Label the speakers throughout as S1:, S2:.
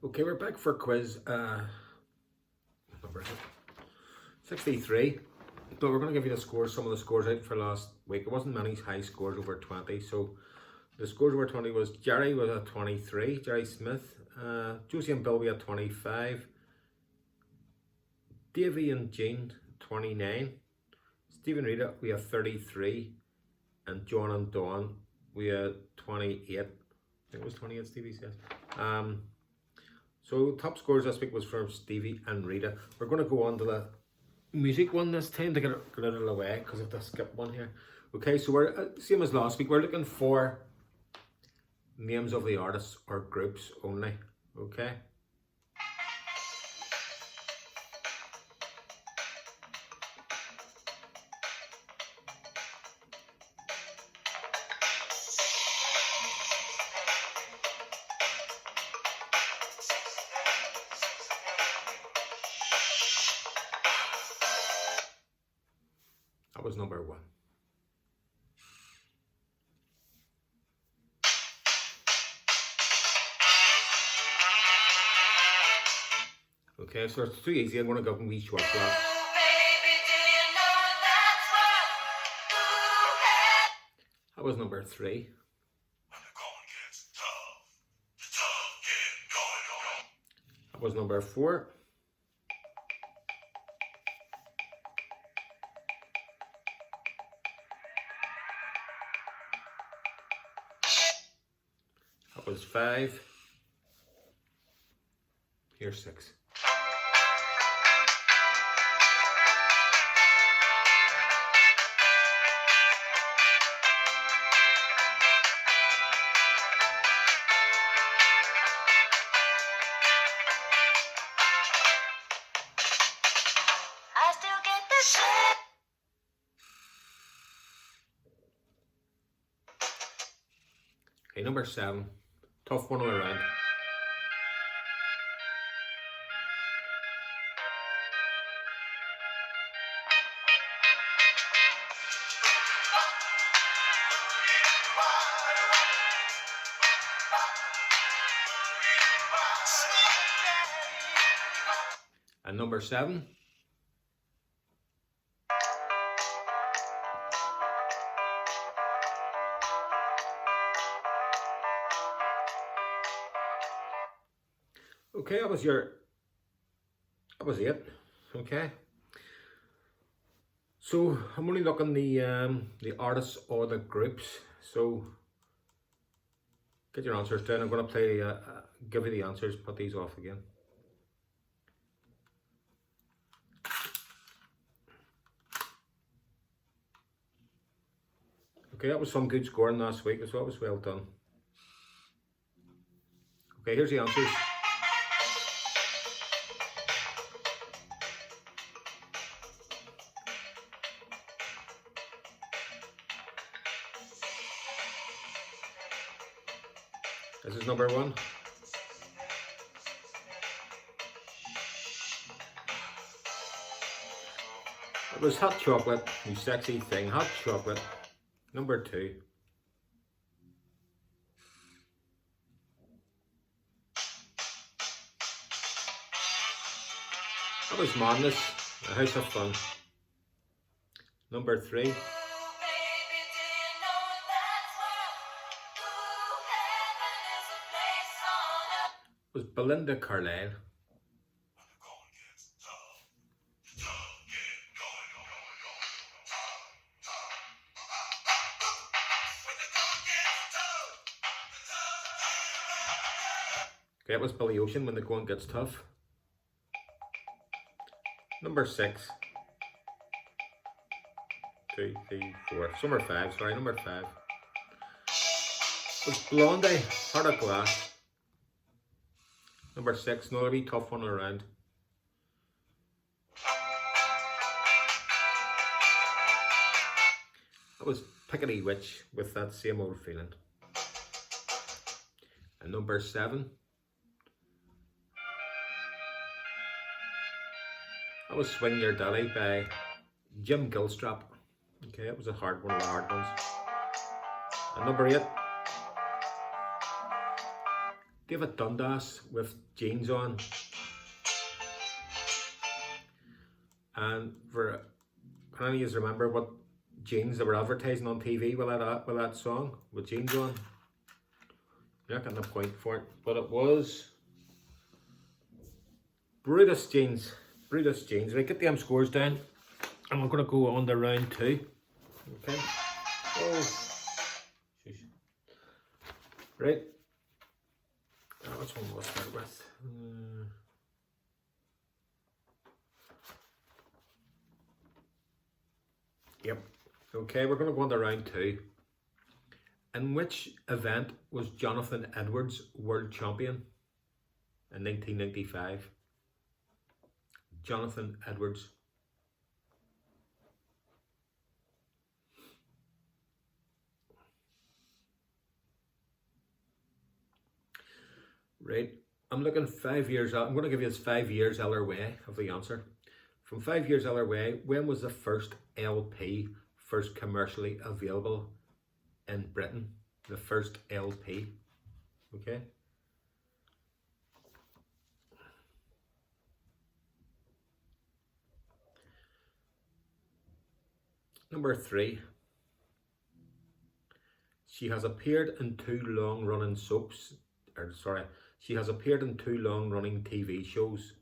S1: Okay, we're back for quiz number 63. But we're going to give you the scores, some of the scores out for last week. It wasn't many high scores over 20. So the scores over 20 was Jerry was at 23, Jerry Smith. Josie and Bilby at 25. Davy and Jean 29. Stephen Rita, we have 33. And John and Dawn, we had 28. I think it was 28, Stevie says. So top scores this week was from Stevie and Rita. We're going to go on to the music one this time to get it out of the way because I have to skip one here. Okay, so we're same as last week. We're looking for names of the artists or groups only. Okay. That was number one. Okay, so it's too easy. I'm going to go and wee short class. That was number three. That was number four. That was five. Here's six. Okay, number seven. Tough one all around. And number seven. Okay, that was it. Okay. So I'm only looking the artists or the groups. So get your answers down. I'm going to play, give you the answers, put these off again. Okay, that was some good scoring last week as well. It was well done. Okay, here's the answers. This is number one. It was Hot Chocolate, You Sexy Thing. Hot Chocolate. Number two. That was Madness, A House of Fun. Number three. Was Belinda Carlisle. Okay, that was Billy Ocean, When the Going Gets Tough. Number six. 2, 3, 4. Number five, sorry, number five. Was Blondie, Heart of Glass. Number six, another wee tough one around. That was Pickety Witch, With That Same Old Feeling. And number seven. That was Swing Your Daddy by Jim Gilstrap. Okay, that was one of the hard ones. And number eight. David Dundas with jeans on. And for any of you remember what jeans they were advertising on TV with that song, with jeans on? You're not getting a point for it, but it was Brutus jeans. Brutus jeans. Right, get them scores down, and we're going to go on to round 2. Okay. Oh. Right. Which one will I start with? Yep. Okay, we're going to go on to round 2. In which event was Jonathan Edwards world champion in 1995? Jonathan Edwards. Right, I'm looking 5 years out. I'm going to give you this 5 years either way of the answer. From 5 years either way, when was the first LP first commercially available in Britain? The first LP. Okay. Number 3. She has appeared in 2 long-running soaps. She has appeared in 2 long-running TV shows.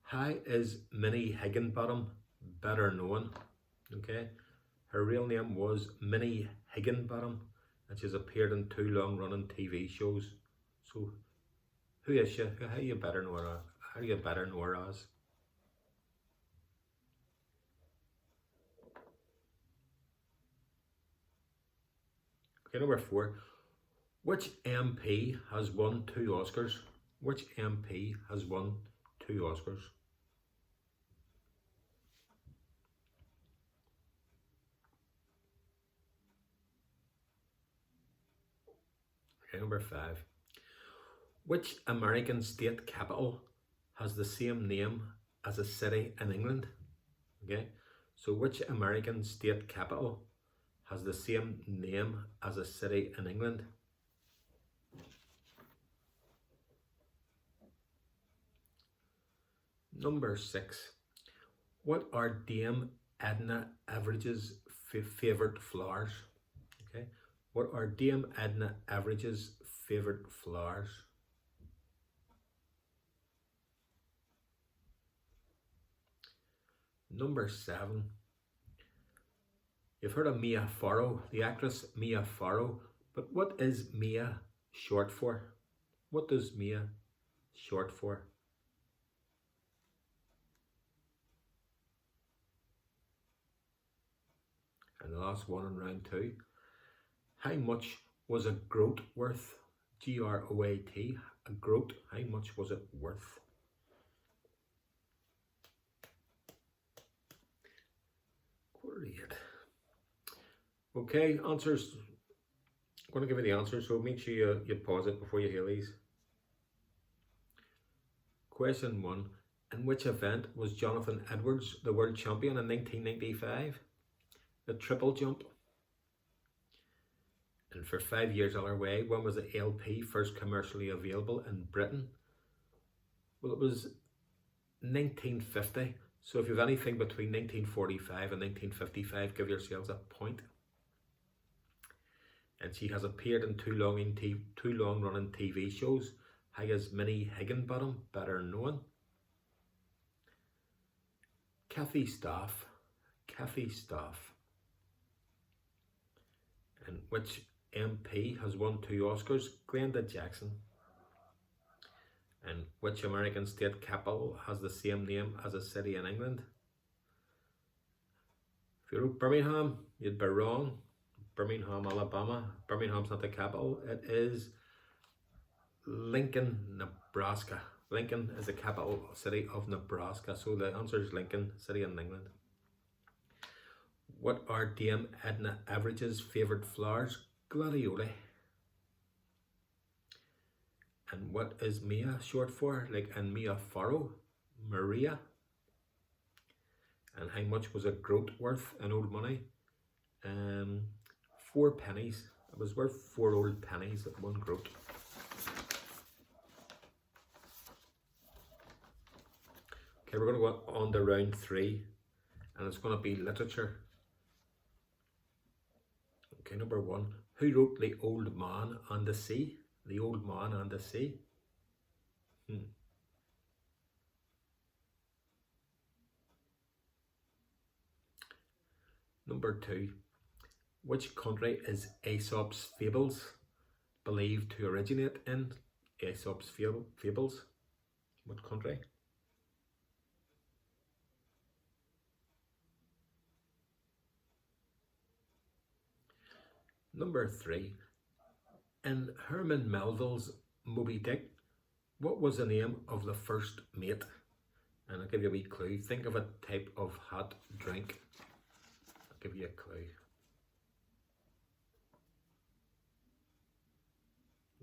S1: How is Minnie Higginbottom better known? Okay, her real name was Minnie Higginbottom, and she's appeared in 2 long-running TV shows. So, who is she? How do you better know her? How do you better know her as? Okay, number 4. Which MP has won 2 Oscars? Which MP has won 2 Oscars? Okay, number 5. Which American state capital has the same name as a city in England? Okay, so which American state capital has the same name as a city in England? Number 6. What are Dame Edna Everage's favourite flowers? Okay. What are Dame Edna Everage's favourite flowers? Number 7. You've heard of Mia Farrow, the actress Mia Farrow, but what is Mia short for? What does Mia short for? And the last one in round 2. How much was a groat worth? G-R-O-A-T. A groat. How much was it worth? Quarter 8. Okay, answers. I'm going to give you the answers, so make sure you pause it before you hear these. Question 1. In which event was Jonathan Edwards the world champion in 1995? The triple jump. And for 5 years other way, when was the LP first commercially available in Britain? Well, it was 1950. So if you have anything between 1945 and 1955, give yourselves a point. And she has appeared in 2 long-running TV shows. How is Minnie Higginbottom better known? Kathy Staff. And which MP has won 2 Oscars? Glenda Jackson. And which American state capital has the same name as a city in England? If you wrote Birmingham, you'd be wrong. Birmingham, Alabama. Birmingham's not the capital. It is Lincoln, Nebraska. Lincoln is the capital city of Nebraska. So the answer is Lincoln, city in England. What are Dame Edna Everage's favourite flowers? Gladioli. And what is Mia short for? And Mia Farrow? Maria. And how much was a groat worth in old money? 4 pennies. It was worth 4 old pennies at 1 groat. to round 3, and it's going to be literature. Okay, number 1. Who wrote The Old Man and the Sea? The Old Man and the Sea. Number 2. Which country is Aesop's Fables believed to originate in? Aesop's Fables. What country? Number 3. In Herman Melville's Moby Dick, what was the name of the first mate? And I'll give you a wee clue. Think of a type of hot drink. I'll give you a clue.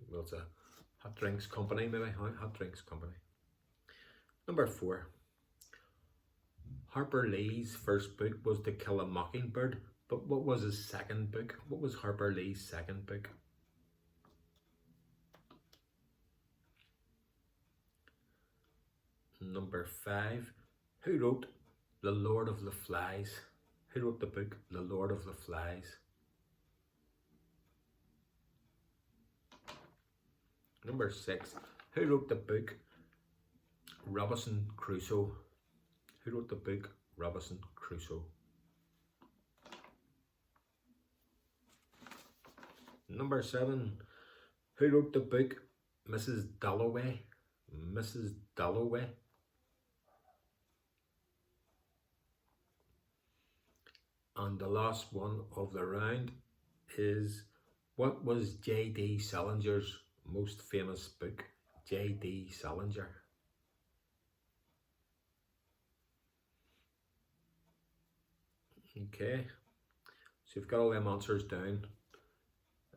S1: Well, it's a hot drinks company, maybe. Hot drinks company. Number 4. Harper Lee's first book was To Kill a Mockingbird, but what was his second book? What was Harper Lee's second book? Number 5. Who wrote The Lord of the Flies? Who wrote the book The Lord of the Flies? Number 6. Who wrote the book Robinson Crusoe? Who wrote the book Robinson Crusoe? Number 7. Who wrote the book Mrs. Dalloway? Mrs. Dalloway. And the last one of the round is, what was J.D. Salinger's most famous book? J.D. Salinger. Okay, so you've got all them answers down.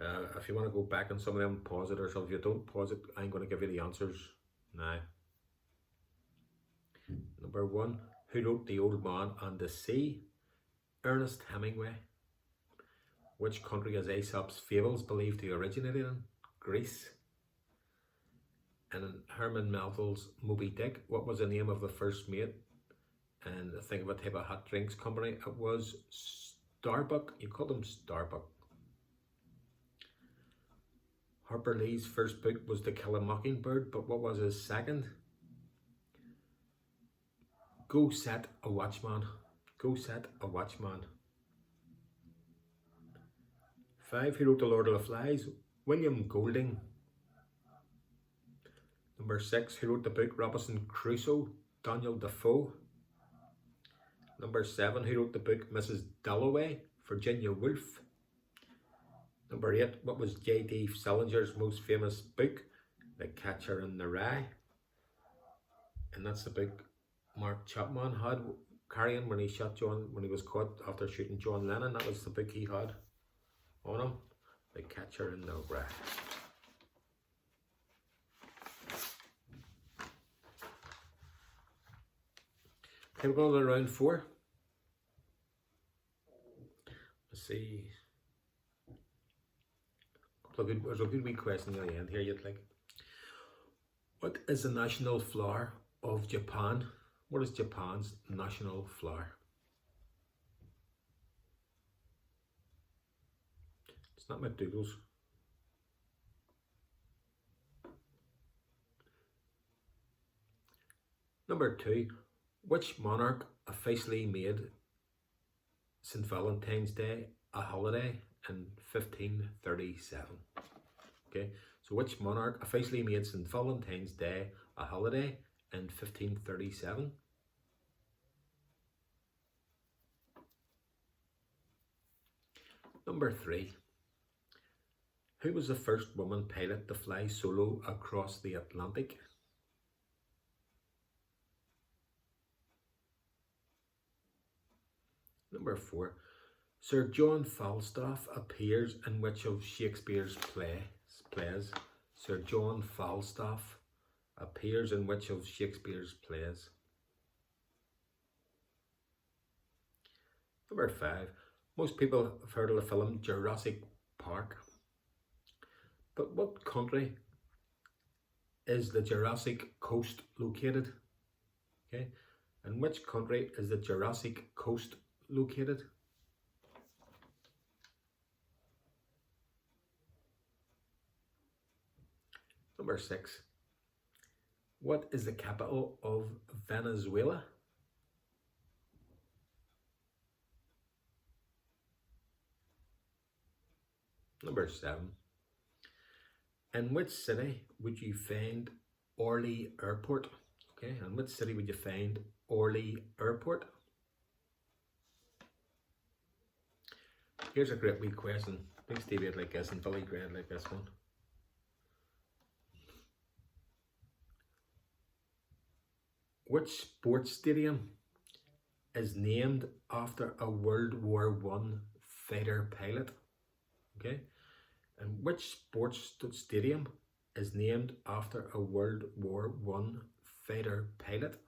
S1: If you want to go back on some of them, pause it, or so if you don't pause it, I'm going to give you the answers now. Number 1. Who wrote The Old Man and the Sea? Ernest Hemingway. Which country is Aesop's Fables believed to originate in? Greece. And in Herman Melville's Moby Dick, what was the name of the first mate? And think of a type of hot drinks company. It was Starbuck. You call them Starbuck. Harper Lee's first book was To Kill a Mockingbird, but what was his second? Go Set a Watchman. Go Set a Watchman. 5. Who wrote The Lord of the Flies? William Golding. Number 6. Who wrote the book Robinson Crusoe? Daniel Defoe. Number 7. Who wrote the book Mrs. Dalloway? Virginia Woolf. Number 8. What was J.D. Salinger's most famous book? The Catcher in the Rye. And that's the book Mark Chapman had carrying when he shot John, when he was caught after shooting John Lennon. That was the book he had on him. The Catcher in the Rye. Okay, we're going to round 4. Let's see. There's a good wee question at the end here you'd like. What is the national flower of Japan? What is Japan's national flower? It's not McDougall's. Number 2. Which monarch officially made St. Valentine's Day a holiday in 1537? Okay, so which monarch officially made St. Valentine's Day a holiday in 1537? Number 3. Who was the first woman pilot to fly solo across the Atlantic? Number 4. Sir John Falstaff appears in which of Shakespeare's plays? Sir John Falstaff appears in which of Shakespeare's plays? Number 5. Most people have heard of the film Jurassic Park. But what country is the Jurassic Coast located? Okay, In which country is the Jurassic Coast located? Number 6. What is the capital of Venezuela? Number 7. In which city would you find Orly Airport? Okay, in which city would you find Orly Airport? Here's a great wee question. I think Stevie would like this and Billy Gray would like this one. Which sports stadium is named after a World War I fighter pilot? Okay, and which sports stadium is named after a World War I fighter pilot?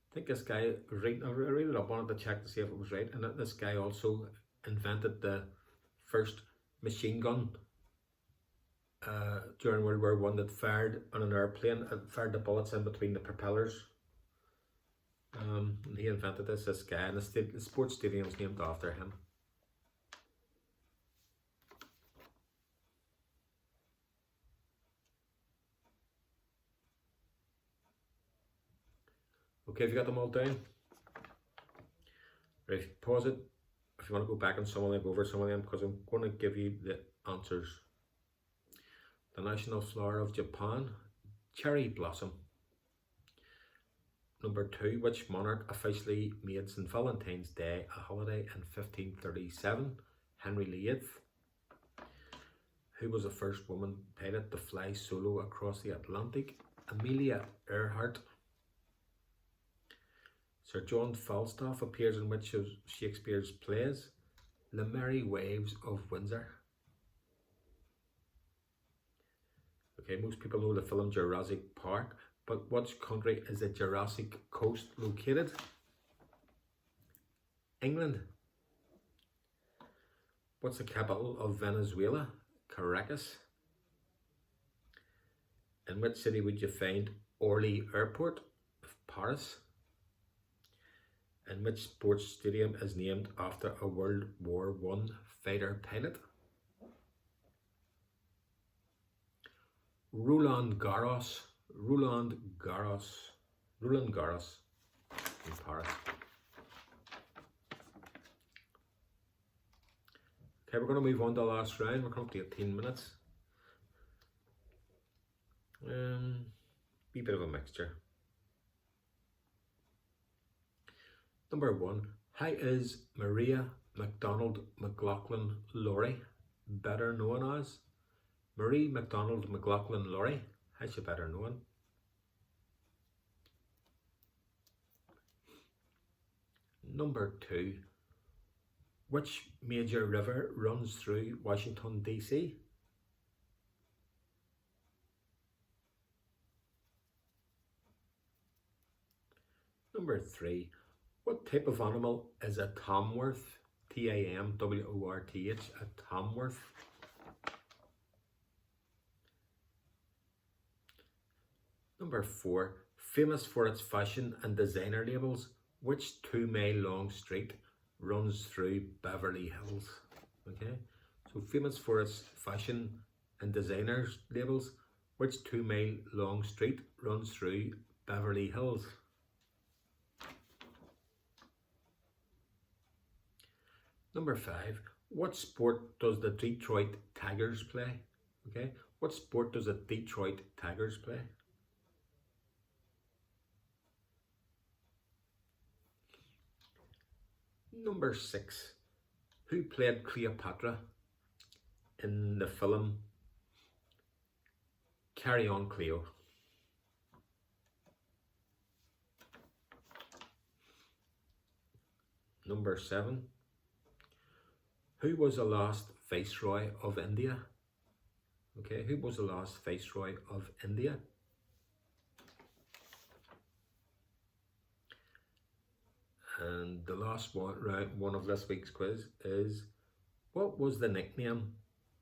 S1: I think this guy, I read it up on it to check to see if it was right, and this guy also invented the first machine gun during World War I that fired on an airplane, fired the bullets in between the propellers. And he invented this guy, and the sports stadium is named after him. Okay, have you got them all down? Right, pause it if you want to go back on some of them, go over some of them, because I'm going to give you the answers. The national flower of Japan, cherry blossom. Number 2, which monarch officially made St. Valentine's Day a holiday in 1537? Henry VIII. Who was the first woman pilot to fly solo across the Atlantic? Amelia Earhart. Sir John Falstaff appears in which of Shakespeare's plays? The Merry Wives of Windsor. Okay, most people know the film Jurassic Park, but which country is the Jurassic Coast located? England. What's the capital of Venezuela? Caracas. In which city would you find Orly Airport? Paris. And which sports stadium is named after a World War I fighter pilot? Roland Garros in Paris. Okay, we're going to move on to the last round. We're coming up to 18 minutes. Be a bit of a mixture. Number 1. How is Maria McDonald McLaughlin Laurie better known as? Marie McDonald McLaughlin Laurie, how's she better known? Number 2. Which major river runs through Washington, D.C.? Number 3. What type of animal is a Tamworth? Tamworth, a Tamworth. Number 4. Famous for its fashion and designer labels, which 2-mile long street runs through Beverly Hills? Okay, so famous for its fashion and designers labels, which 2-mile long street runs through Beverly Hills? Number 5. What sport does the Detroit Tigers play? Okay, what sport does the Detroit Tigers play? Number 6. Who played Cleopatra in the film Carry On Cleo? Number 7. Who was the last Viceroy of India? Okay, who was the last Viceroy of India? And the last one of this week's quiz is, what was the nickname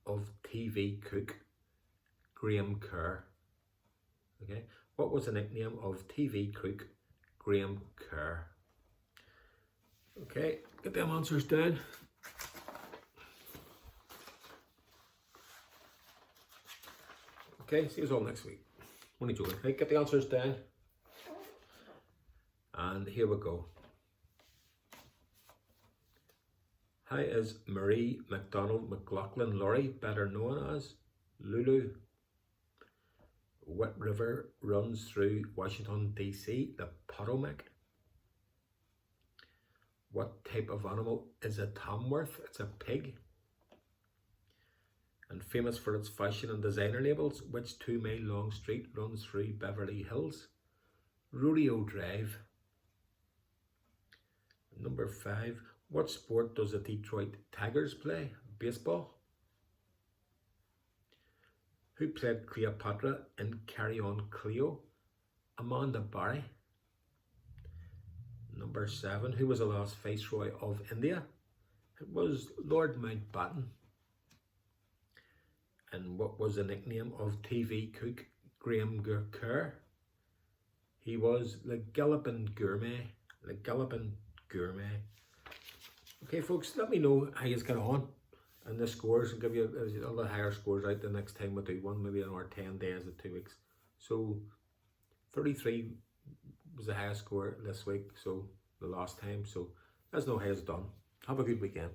S1: of TV cook Graham Kerr? Okay, What was the nickname of TV cook Graham Kerr? Okay, get them answers down. Okay, see you all next week. Only joking. Right, get the answers down. And here we go. How is Marie McDonald McLaughlin Laurie better known as Lulu? What river runs through Washington DC? The Potomac. What type of animal is a Tamworth? It's a pig. And famous for its fashion and designer labels, which 2 mile long street runs through Beverly Hills? Rodeo Drive. Number 5. What sport does the Detroit Tigers play? Baseball. Who played Cleopatra in Carry On Cleo? Amanda Barry. Number 7. Who was the last Viceroy of India? It was Lord Mountbatten. And what was the nickname of TV cook Graham Kerr? He was Le Galloping Gourmet. Le Galloping Gourmet. Okay, folks, let me know how you get on and the scores, and give you a lot higher scores out the next time we do one, maybe in our 10 days or 2 weeks. So 33 was the highest score this week, so the last time. So let us know how it's done. Have a good weekend.